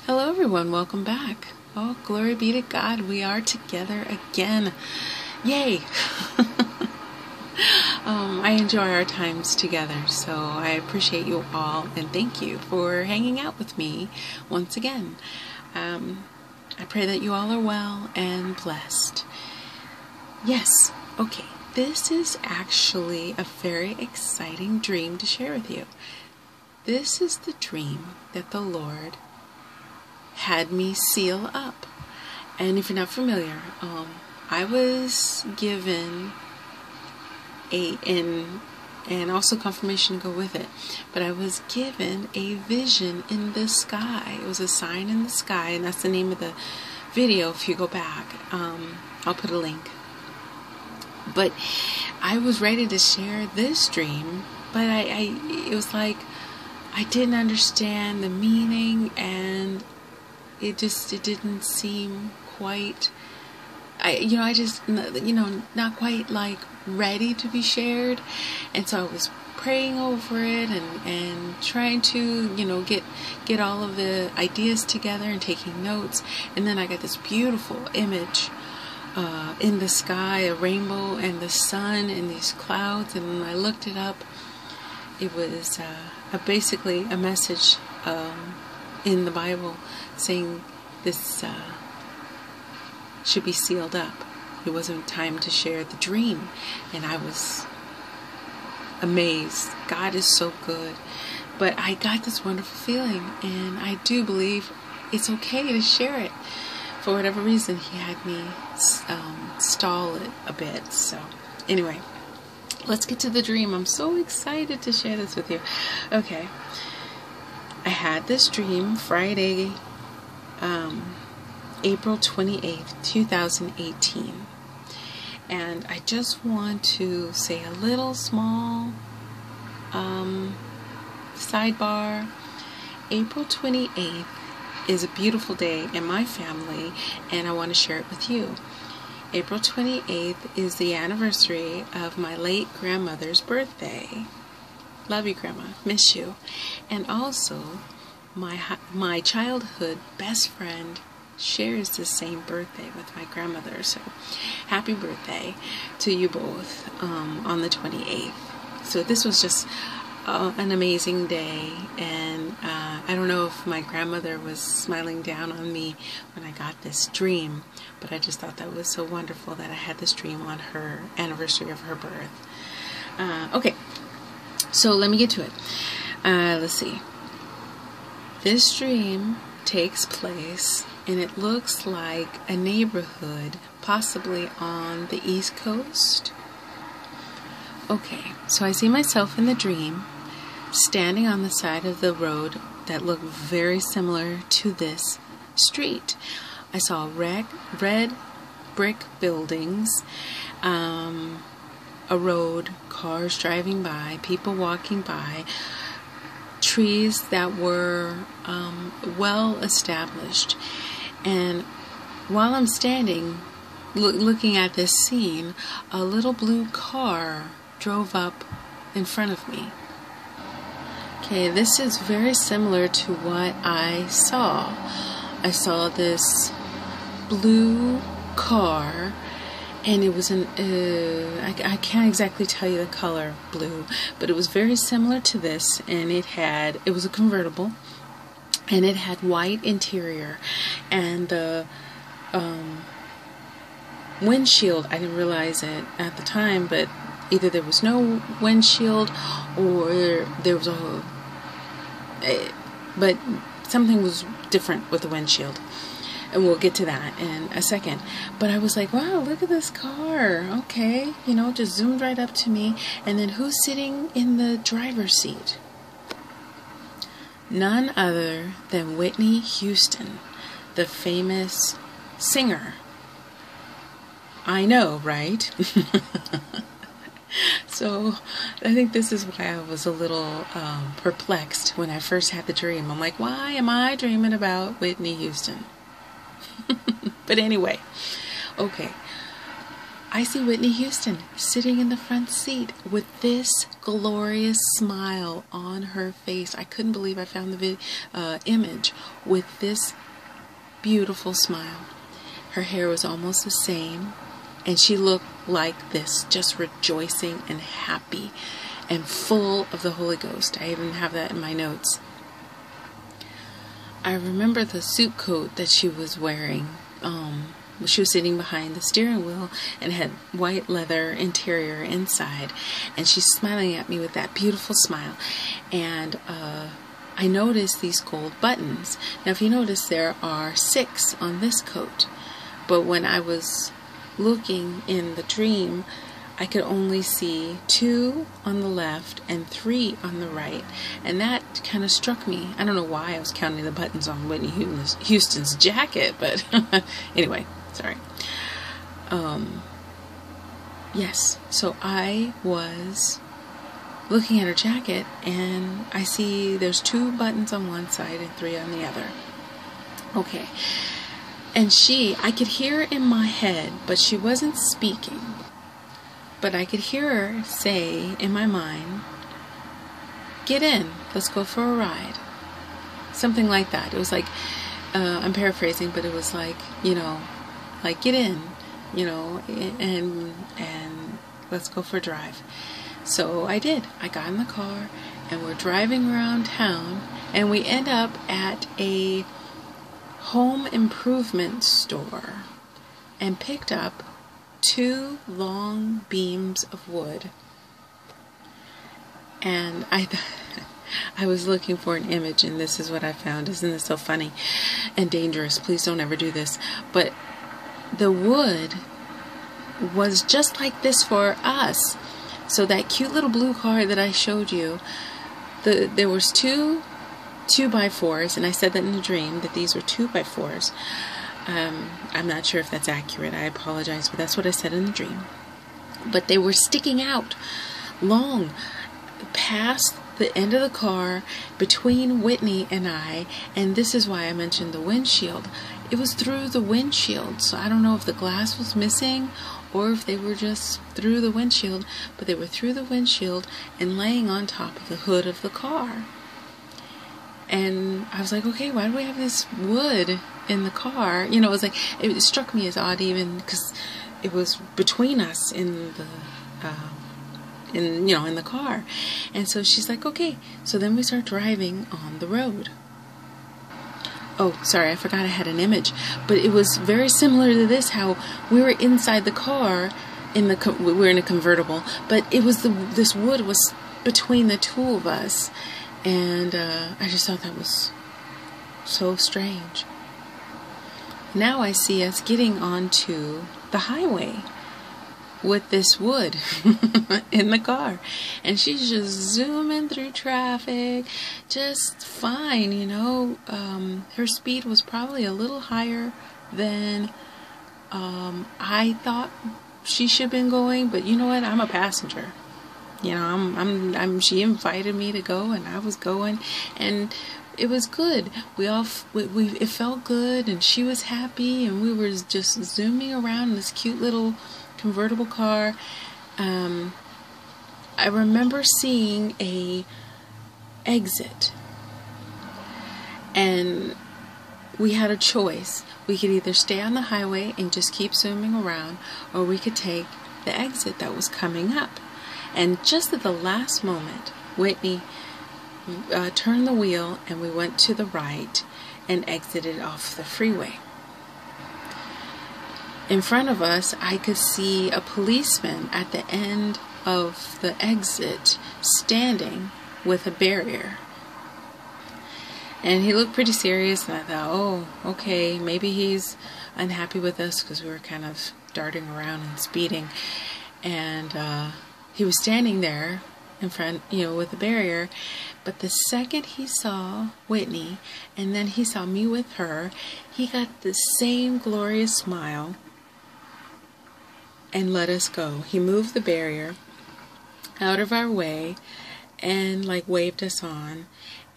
Hello everyone, welcome back. Oh, glory be to God, we are together again. Yay! I enjoy our times together, so I appreciate you all and thank you for hanging out with me once again. I pray that you all are well and blessed. Yes, okay, this is actually a very exciting dream to share with you. This is the dream that the Lord had me seal up. And if you're not familiar, I was given and also confirmation to go with it, but I was given a vision in the sky. It was a sign in the sky, and that's the name of the video if you go back. I'll put a link. But I was ready to share this dream, but it was like I didn't understand the meaning, and it didn't seem quite, not quite like ready to be shared. And so I was praying over it and trying to, get all of the ideas together and taking notes. And then I got this beautiful image in the sky, a rainbow and the sun and these clouds. And when I looked it up, it was basically a message in the Bible saying this should be sealed up. It wasn't time to share the dream, and I was amazed. God is so good. But I got this wonderful feeling, and I do believe it's okay to share it. For whatever reason, He had me stall it a bit. So anyway, let's get to the dream. I'm so excited to share this with you. Okay. I had this dream Friday, April 28th, 2018. And I just want to say a little small sidebar. April 28th is a beautiful day in my family, and I want to share it with you. April 28th is the anniversary of my late grandmother's birthday. Love you, Grandma. Miss you. And also, my childhood best friend shares the same birthday with my grandmother. So, happy birthday to you both on the 28th. So this was just an amazing day. And I don't know if my grandmother was smiling down on me when I got this dream, but I just thought that was so wonderful that I had this dream on her anniversary of her birth. Okay. So let me get to it. Let's see. This dream takes place, and it looks like a neighborhood, possibly on the East Coast. Okay, so I see myself in the dream, standing on the side of the road that looked very similar to this street. I saw red brick buildings, a road, cars driving by, people walking by, trees that were well established. And while I'm standing looking at this scene, a little blue car drove up in front of me. Okay, this is very similar to what I saw. I saw this blue car, and it was I can't exactly tell you the color blue, but it was very similar to this, and it was a convertible, and it had white interior, and the windshield, I didn't realize it at the time, but either there was no windshield or there was but something was different with the windshield. And we'll get to that in a second. But I was like, wow, look at this car. Okay, just zoomed right up to me. And then who's sitting in the driver's seat? None other than Whitney Houston, the famous singer. I know, right? So I think this is why I was a little perplexed when I first had the dream. I'm like, why am I dreaming about Whitney Houston? But anyway, okay. I see Whitney Houston sitting in the front seat with this glorious smile on her face. I couldn't believe I found the image with this beautiful smile. Her hair was almost the same, and she looked like this, just rejoicing and happy and full of the Holy Ghost. I even have that in my notes. I remember the suit coat that she was wearing. She was sitting behind the steering wheel and had white leather interior inside, and she's smiling at me with that beautiful smile. And I noticed these gold buttons. Now, if you notice, there are 6 on this coat, but when I was looking in the dream, I could only see 2 on the left and 3 on the right, and that kind of struck me. I don't know why I was counting the buttons on Whitney Houston's jacket, but anyway, sorry. Yes, so I was looking at her jacket, and I see there's 2 buttons on one side and 3 on the other. Okay, and I could hear her in my head, but she wasn't speaking. But I could hear her say in my mind, "Get in, let's go for a ride." Something like that. It was like, I'm paraphrasing, but it was like, like, get in, and let's go for a drive. So I did. I got in the car, and we're driving around town, and we end up at a home improvement store and picked up 2 long beams of wood. And I was looking for an image, and this is what I found. Isn't this so funny and dangerous? Please don't ever do this. But the wood was just like this for us. So that cute little blue car that I showed you, there was 2 2x4s, and I said that in the dream that these were 2x4s. I'm not sure if that's accurate. I apologize, but that's what I said in the dream. But they were sticking out long past the end of the car between Whitney and I, and this is why I mentioned the windshield. It was through the windshield, so I don't know if the glass was missing or if they were just through the windshield, but they were through the windshield and laying on top of the hood of the car. And I was like, okay, why do we have this wood in the car? It was like, it struck me as odd, even because it was between us in the in the car. And so she's like, okay. So then we start driving on the road. Oh, sorry, I forgot I had an image, but it was very similar to this. How we were inside the car we were in a convertible, but it was this wood was between the 2 of us. And I just thought that was so strange. Now I see us getting onto the highway with this wood in the car. And she's just zooming through traffic, just fine, Her speed was probably a little higher than I thought she should have been going. But you know what? I'm a passenger. She invited me to go, and I was going, and it was good. It felt good, and she was happy, and we were just zooming around in this cute little convertible car. I remember seeing a exit, and we had a choice. We could either stay on the highway and just keep zooming around, or we could take the exit that was coming up. And just at the last moment, Whitney turned the wheel, and we went to the right and exited off the freeway. In front of us, I could see a policeman at the end of the exit standing with a barrier. And he looked pretty serious, and I thought, oh, okay, maybe he's unhappy with us because we were kind of darting around and speeding. And he was standing there in front, with the barrier. But the second he saw Whitney, and then he saw me with her, he got the same glorious smile and let us go. He moved the barrier out of our way and waved us on,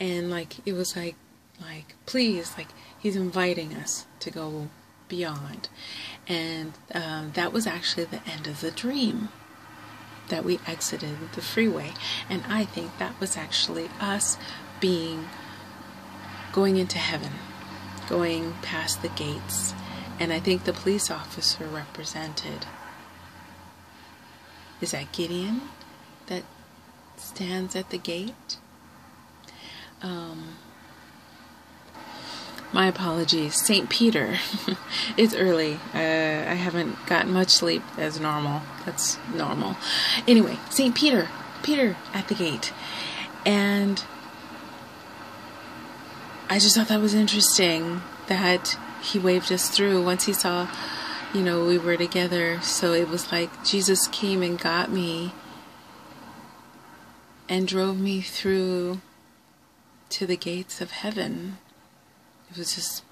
and it was like please, he's inviting us to go beyond. And that was actually the end of the dream. that we exited the freeway. And I think that was actually us going into heaven, going past the gates. And I think the police officer represented, is that Gideon that stands at the gate? My apologies. St. Peter. It's early. I haven't gotten much sleep as normal. That's normal. Anyway, St. Peter. Peter at the gate. And I just thought that was interesting that he waved us through once he saw, we were together. So it was like Jesus came and got me and drove me through to the gates of heaven. It was just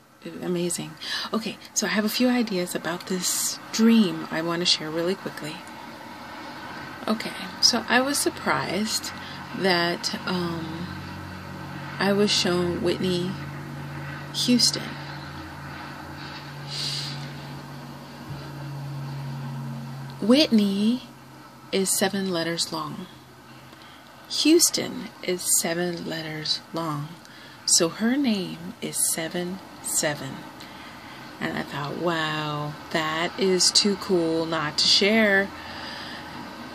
amazing. Okay, so I have a few ideas about this dream I want to share really quickly. Okay, so I was surprised that I was shown Whitney Houston. Whitney is 7 letters long. Houston is 7 letters long. So her name is 77. And I thought, wow, that is too cool not to share.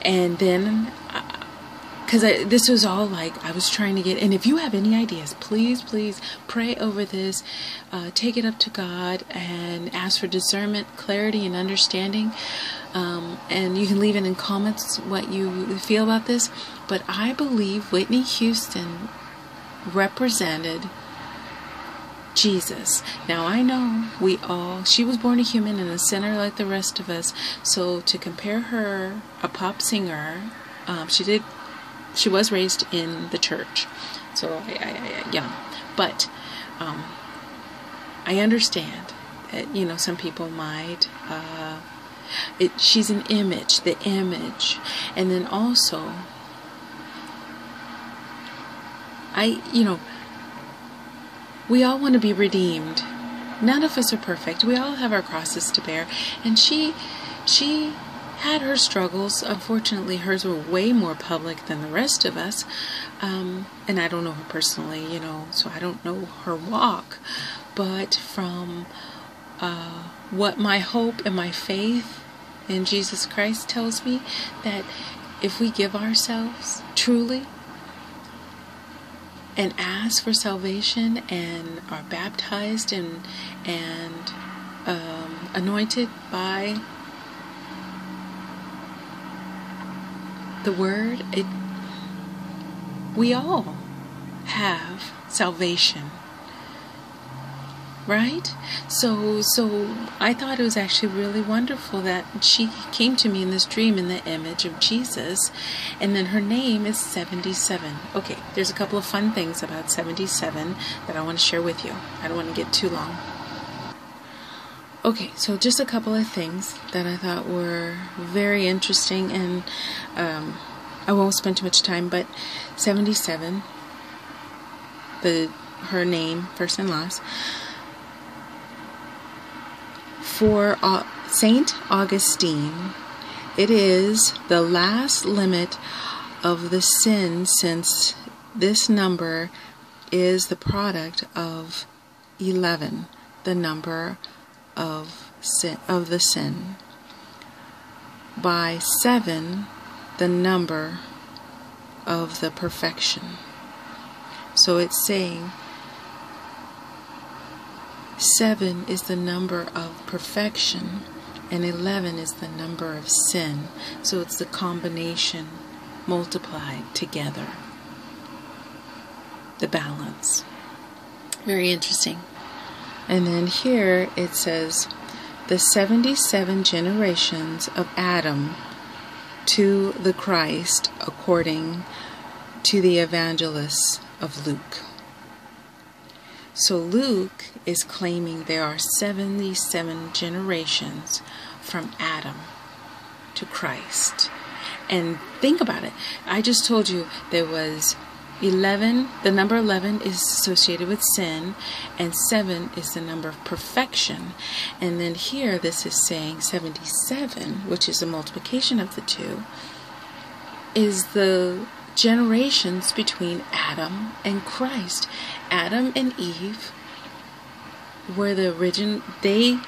And then, because this was all like, I was trying to get, and if you have any ideas, please pray over this. Take it up to God and ask for discernment, clarity, and understanding. And you can leave it in comments what you feel about this. But I believe Whitney Houston represented Jesus. Now I know she was born a human and a sinner like the rest of us. So to compare her, a pop singer, she was raised in the church. So but I understand that, some people might, she's an image, the image. And then also, we all want to be redeemed. None of us are perfect. We all have our crosses to bear. And she had her struggles. Unfortunately, hers were way more public than the rest of us. And I don't know her personally, so I don't know her walk. But from what my hope and my faith in Jesus Christ tells me, that if we give ourselves truly and ask for salvation and are baptized and anointed by the Word, we all have salvation, right? So I thought it was actually really wonderful that she came to me in this dream in the image of Jesus, and then her name is 77. Okay, there's a couple of fun things about 77 that I want to share with you. I don't want to get too long. Okay, so just a couple of things that I thought were very interesting, and I won't spend too much time, but 77, her name, first and last. For Saint Augustine, it is the last limit of the sin, since this number is the product of 11, the number of the sin, by 7, the number of the perfection. So it's saying 7 is the number of perfection and 11 is the number of sin. So it's the combination multiplied together, the balance. Very interesting. And then here it says the 77 generations of Adam to the Christ, according to the evangelists of Luke. So Luke is claiming there are 77 generations from Adam to Christ. And think about it. I just told you there was 11, the number 11 is associated with sin, and 7 is the number of perfection. And then here this is saying 77, which is a multiplication of the two, is the generations between Adam and Christ. Adam and Eve were they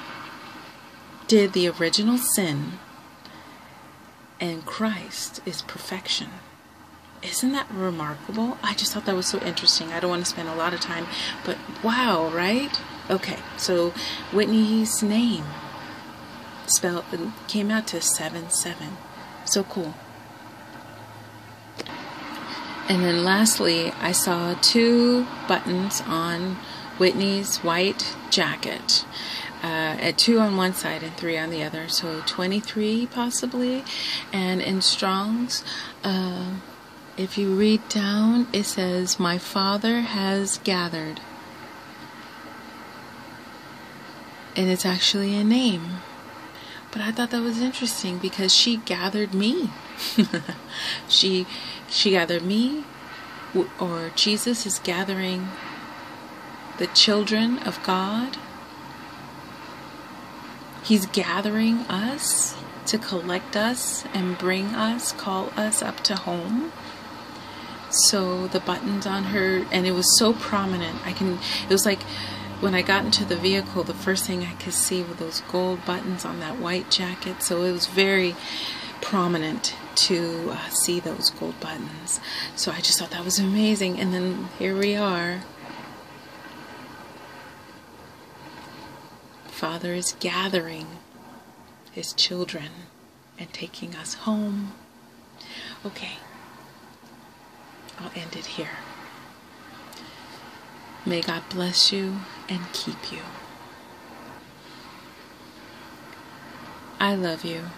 did the original sin, and Christ is perfection. Isn't that remarkable? I just thought that was so interesting. I don't want to spend a lot of time, but wow, right? Okay, so Whitney's name came out to 7-7. So cool. And then lastly, I saw 2 buttons on Whitney's white jacket. At 2 on one side and 3 on the other. So 23 possibly. And in Strong's, if you read down, it says, "My Father has gathered." And it's actually a name. But I thought that was interesting because she gathered me. She gathered me, or Jesus is gathering the children of God. He's gathering us to collect us and bring us, call us up to home. So the buttons on her, and it was so prominent. It was like when I got into the vehicle, the first thing I could see were those gold buttons on that white jacket. So it was very prominent to see those gold buttons. So I just thought that was amazing. And then here we are. Father is gathering His children and taking us home. Okay, I'll end it here. May God bless you and keep you. I love you.